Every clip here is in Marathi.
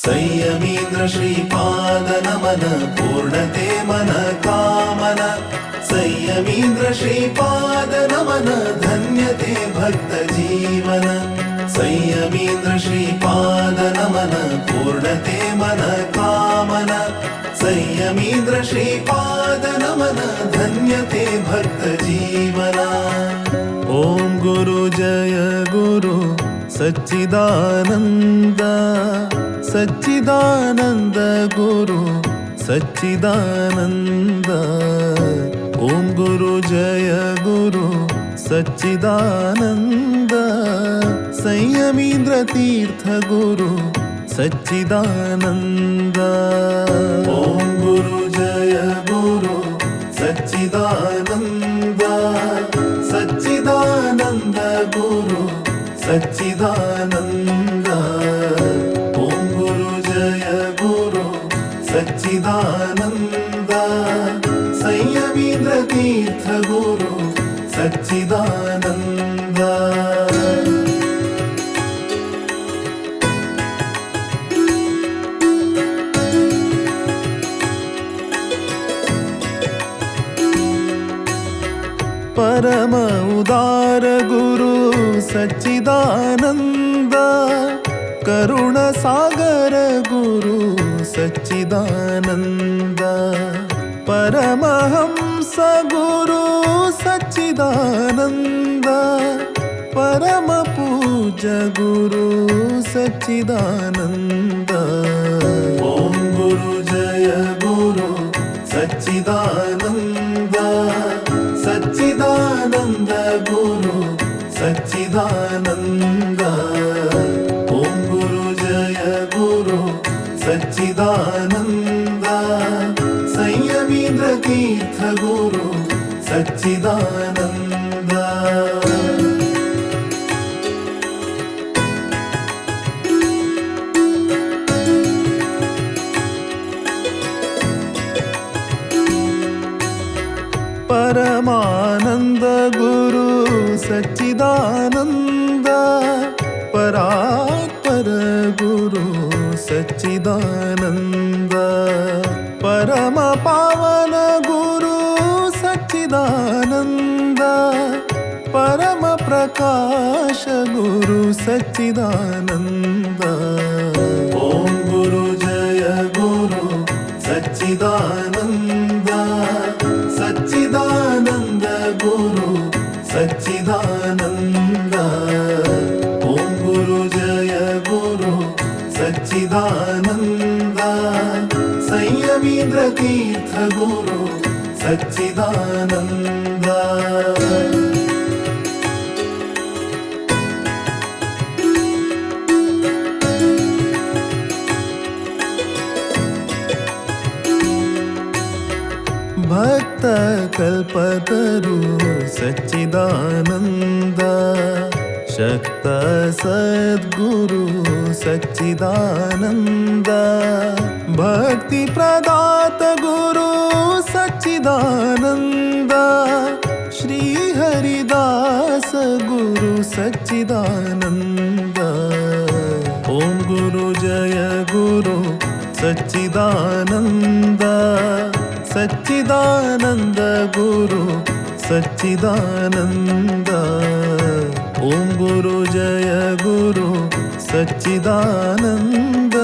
संयमीन्द्र श्रीपाद नमन पूर्णते मन कामन संयमीन्द्र श्रीपाद नमन धन्यते भक्त जीवन संयमीन्द्र श्रीपाद नमन पूर्णते मन कामन संयमीन्द्र श्रीपाद नमन धन्यते भक्त जीवन। ओम गुरु जय गुरु सच्चिदानंद सच्चिदानंद गुरु सच्चिदानंद। ओम गुरु जय गुरु सच्चिदानंद संयमीन्द्र तीर्थ गुरु सच्चिदानंद। ओम गुरु जय गुरु सच्चिदानंद सच्चिदानंद गुरु सच्चिदानंद। ओम गुरु जय गुरु सच्चिदानंद संयमीन्द्र तीर्थ गुरु सच्चिदानंद। परम उदार गुरु सच्चिदानंद करुण सागर गुरु सच्चिदानंद। परमहंस गुरु सच्चिदानंद परम पूज्य गुरु सच्चिदानंद। ओम गुरु जय गुरु सच्चिदानंद सच्चिदानंद गुरु सच्चिदानंद। ओम गुरु जय गुरु सच्चिदानंद संयमीन्द्र तीर्थ गुरु सच्चिदानंद। परमानंद गुरु सच्चिदानंद परात्पर गुरु सच्चिदानंद। परम पावन गुरु सच्चिदानंद परम प्रकाश गुरु सच्चिदानंद। ओम गुरु जय गुरु सच्चिदानंद सच्चिदानंद गुरु सच्चिदानंद। ओम गुरु जय गुरु सच्चिदानंद संयमीन्द्र तीर्थ गुरु सच्चिदानंद। भक्त कल्पतरु सच्चिदानंद शक्त सद्गुरु सच्चिदानंद। भक्ति प्रदात गुरु सच्चिदानंद श्री हरिदास गुरु सच्चिदानंद। ओम गुरु जय गुरु सच्चिदानंद सच्चिदानंद गुरु सच्चिदानंद। ओम गुरु जय गुरु सच्चिदानंद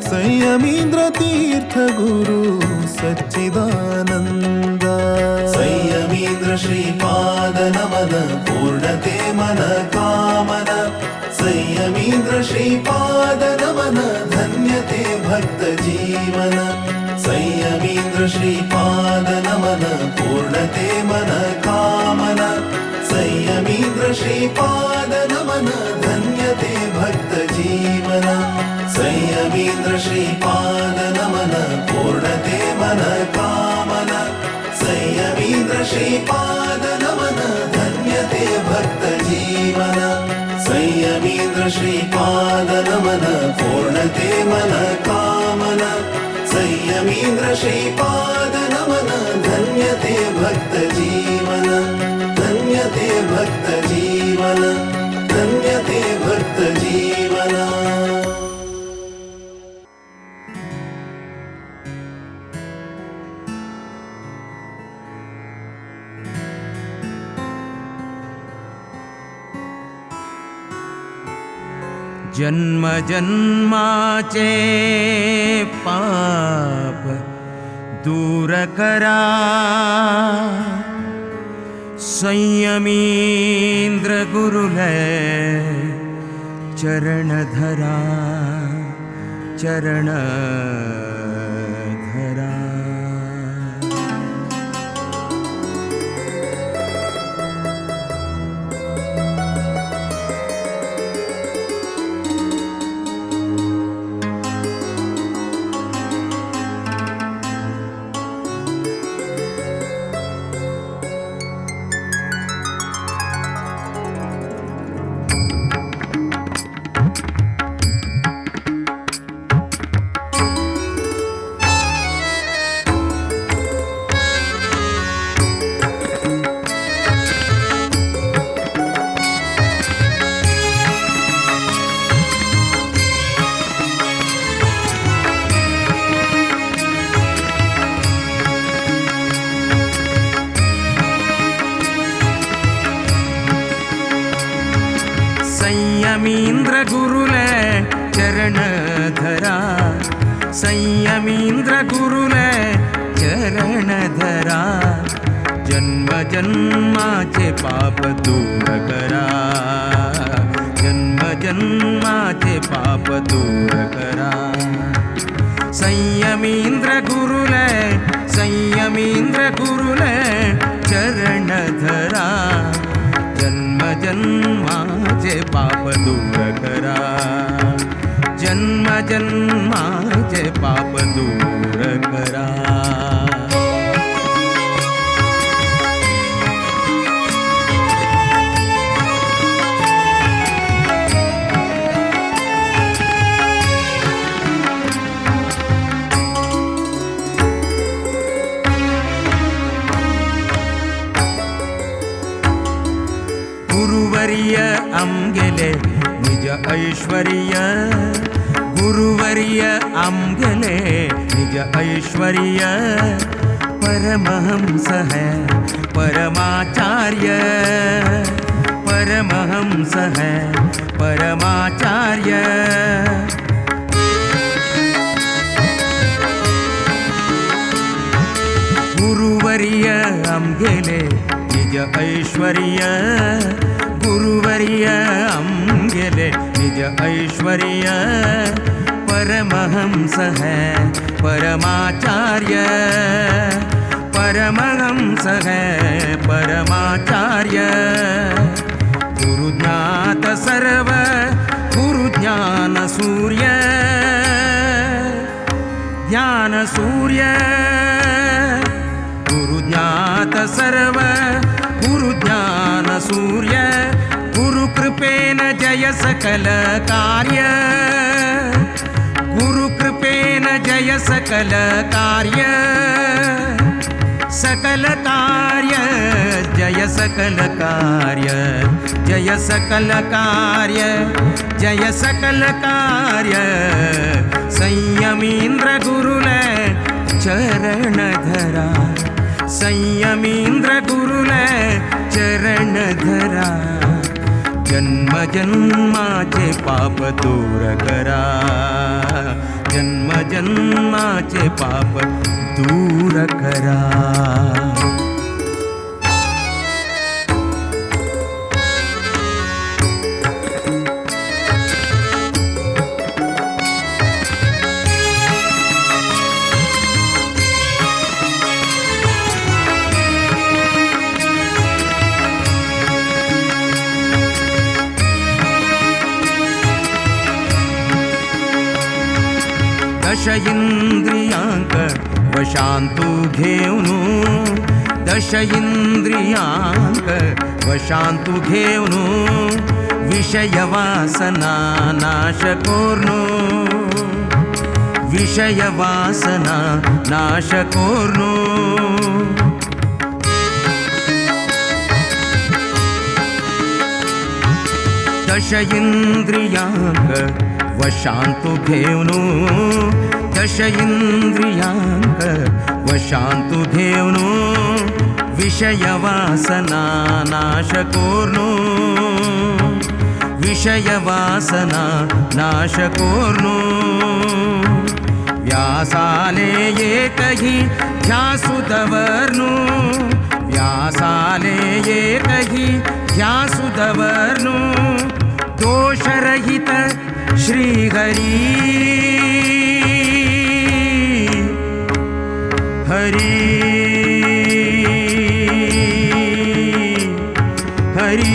संयमीन्द्र तीर्थ गुरु सच्चिदानंद। संयमीन्द्र श्रीपाद नमन पूर्णते मन कामन संयमीन्द्र श्रीपाद नमन धन्यते भक्त जीवन संयमीन्द्र श्रीपाद नमन पूर्णते मन कामन संयमीन्द्र श्रीपाद नमन धन्यते भक्त जीवन संयमीन्द्र श्रीपाद नमन पूर्णते मन कामन संयमीन्द्र श्रीपाद नमन धन्यते भक्त जीवन संयमीन्द्र श्रीपाद नमन पूर्णते मन कामन संयमीन्द्र श्रीपाद नमन धन्यते भक्त जीवन धन्यते भक्त जीवन धन्यते भक्त जीवन। जन्म जन्माचे पाप दूर करा, संयमींद्र गुरुलय चरण धरा, चरण धरा. संयमींद्र गुरुलय चरण धरा, संयमींद्र गुरुलय चरण धरा. जन्म जन्माचे पाप दूर करा, जन्म जन्माचे पाप दूर करा. संयमींद्र गुरुलय, संयमींद्र गुरुलय चरण धरा. जन्म जन्माचे पाप दूर करा, जन्म जन्माचे पाप दूर करा. गुरुवर्य आमगेले निज ऐश्वर्य, गुरुवर्य आमगेले निज ऐश्वर्य. परमहंस है परमाचार्य, परमहंस है परमाचार्य. गुरुवर्य आमगेले निज ऐश्वर्य, गुरुवर्य आमगेले निज ऐश्वर्य. परमहंस है परमाचार्य, परमहंस है परमाचार्य. गुरुज्ञात सर्व गुरुज्ञान सूर्य, ज्ञान सूर्य. गुरुज्ञात सर्व गुरुज्ञान सूर्य. गुरुकृपेन जय सकल कार्य, गुरुकृपेन जय सकल कार्य. सकल कार्य जय सकल कार्य, जय सकल कार्य, जय सकल कार्य. संयमींद्र गुरुलय चरण धरा, संयमींद्र गुरुलय चरण धरा. जन्म जन्माचे पाप दूर करा, जन्म जन्माचे पाप दूर करा. दश इंद्रियांक वशांतू घेऊन, दश इंद्रियांक वशांतू घेऊन. विषय वासना नाश कोर्नो, विषय वासना नाश कोर्नो. दश इंद्रियांक वशांतू घेऊन, दश इंद्रियांक वशांतू घेऊन. विषय वासना नाश कोर्नो, विषयवासना नाशकोर्नो व्यासाले एकही ध्यासुदवर्नु व्यासाले एकही ध्यासुदवर्नु दोषरहित श्रीहरी हरी हरी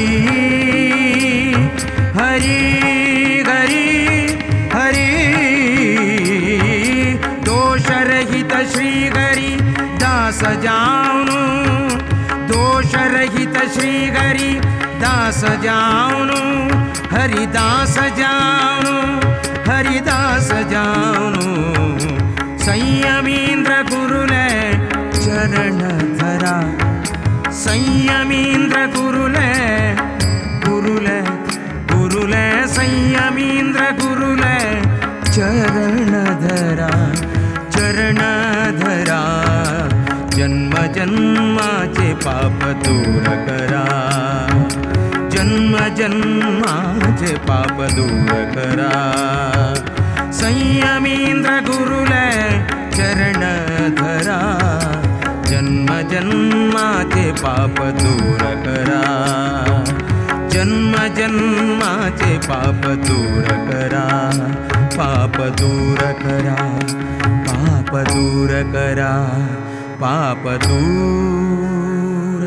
हरी हरी हरी दोषरहित श्रीहरि दास जाऊनु दोषरहित श्रीहरि दास जाऊनु हरिदास जाऊनु हरिदास जाऊनु संयमींद्र गुरुले चरण धरा संयमींद्र गुरुले गुरुले गुरुले संयमींद्र गुरुले चरण धरा जन्म जन्माचे पाप दूर करा जन्म जन्माचे पाप दूर करा संयमींद्र गुरुले चरण धरा जन्म जन्माचे पाप दूर करा जन्म जन्माचे पाप दूर करा पाप दूर करा पाप दूर करा पाप दूर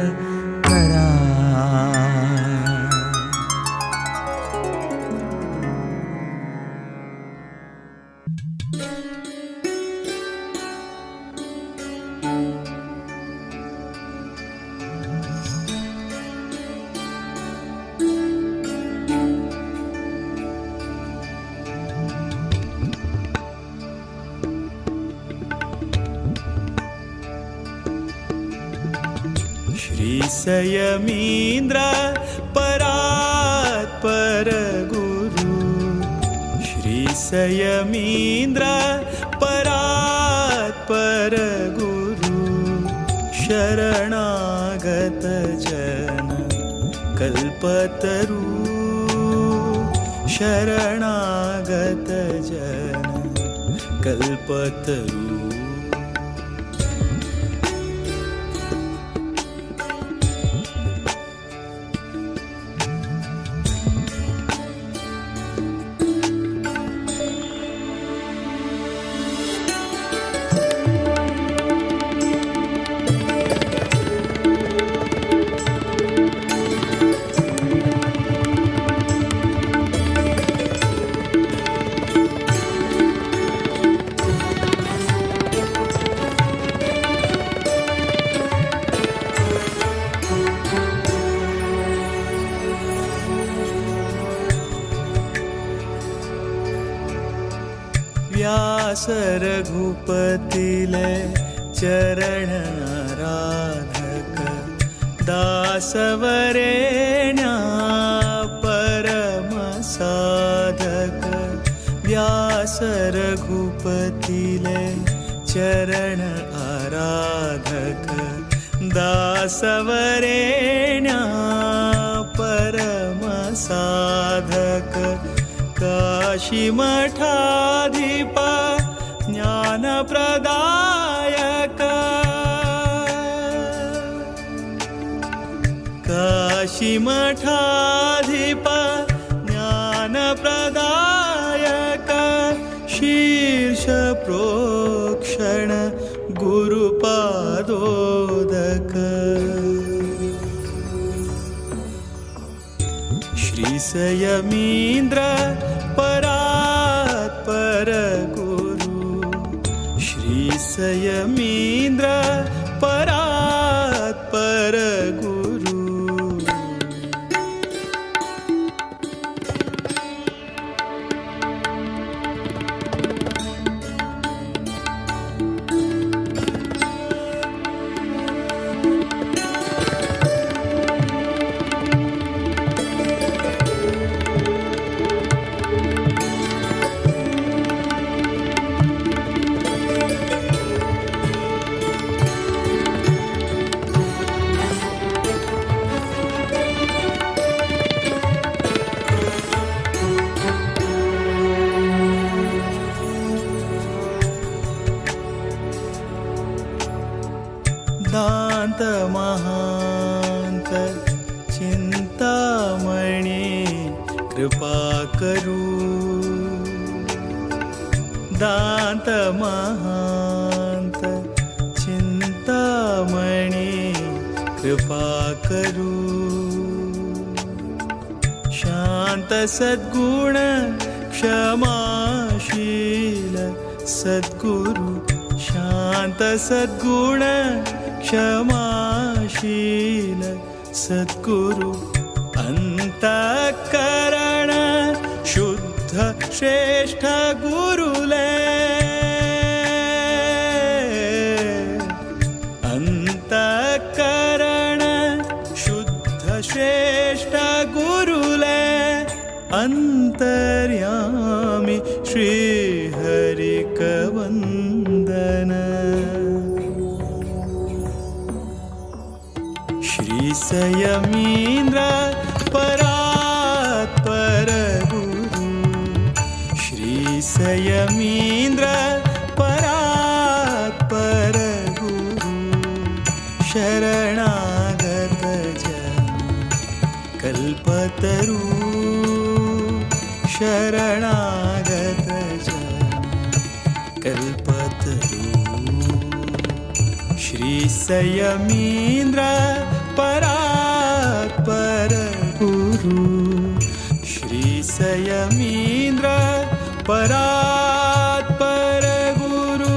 करा श्री संयमींद्र परात्पर गुरु श्री संयमींद्र परात्पर गुरु शरणागत जन कल्पतरु शरणागत जन कल्पतरु व्यास रघुपतिले चरण आराधक दासवरेण्या परम साधक व्यास रघुपतिले चरण आराधक दासवरेण्या परम साधक काशी मठाधिप ज्ञानप्रदायक काशी मठाधिप ज्ञानप्रदायक शीर्ष प्रोक्षण गुरुपादोदक श्री संयमींद्र परात्पर गुरु श्री संयमींद्र परात्पर गुरु कृपा करू दांत महांत चिंतामणी कृपा करू शांत सद्गुण क्षमाशील सद्गुरु शांत सद्गुण क्षमाशील सद्गुरु अंतःकरण शुद्ध श्रेष्ठ गुरुले अंतःकरण शुद्ध श्रेष्ठ गुरुले अंतर्यामी श्री हरिक वंदन श्री संयमींद्र परात्पर गुरु श्री संयमींद्र परात्पर गुरु शरणागत जन कल्पतरु शरणागत जन कल्पतरु श्री संयमींद्र परात्पर गुरु श्री संयमींद्र परात्पर गुरु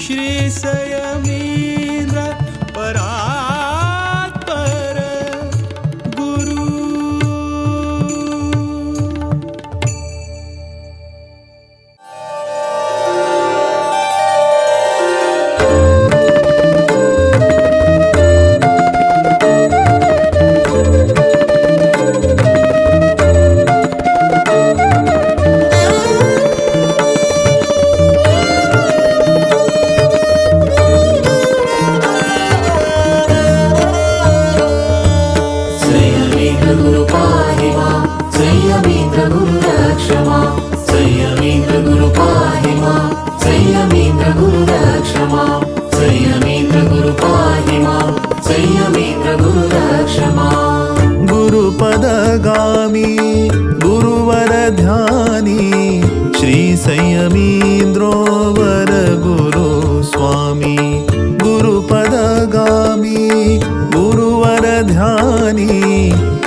श्री संयमींद्र परात्पर गुरु गुरुपदगामी गुरुवर ध्यानी श्री संयमींद्रो वर गुरु स्वामी गुरुपदगामी गुरुवर ध्यानी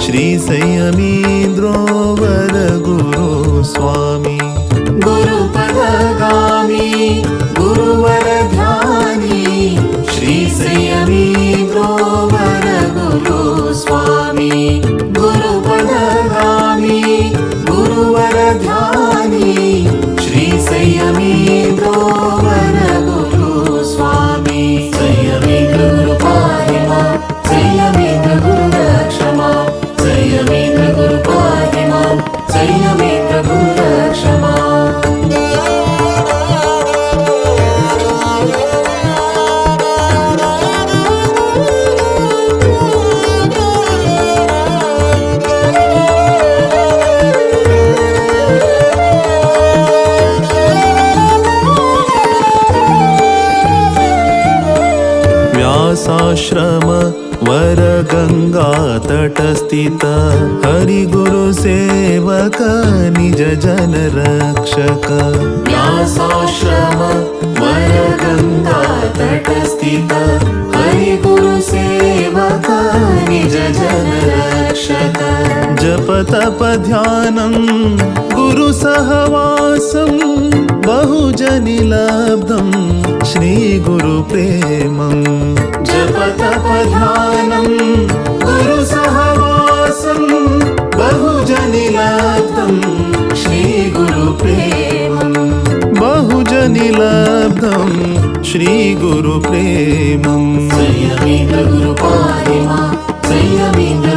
श्री संयमींद्रो वर गुरु स्वामी गुरुपदगामी गुरुवर ध्यानी श्री संयमींद्रो वर गुरु स्वामी गुरुपदगामी गुरुवर ध्यानी श्री संयमींद्रो वर गुरु स्वामी संयमींद्र गुरु पाहि मां संयमींद्र गुरु रक्ष मां संयमींद्र गुरु पाहि मां संयमींद्र गुरु रक्ष मां व्यासाश्रम वर गंगा तटस्थित हरि गुरु सेवक निज जन रक्षक व्यासाश्रम वर गंगा तटस्थित हरि गुरु सेवक निज जन रक्षक जप तप ध्यानं गुरु सहवासं बहुजनि लब्धं श्री गुरु प्रेमं जप तप ध्यानं गुरु सहवासं बहुजनि लब्धं श्री गुरु प्रेमं बहुजनि लब्धं श्री गुरु प्रेमं संयमींद्र गुरु पाहि मां संयमींद्र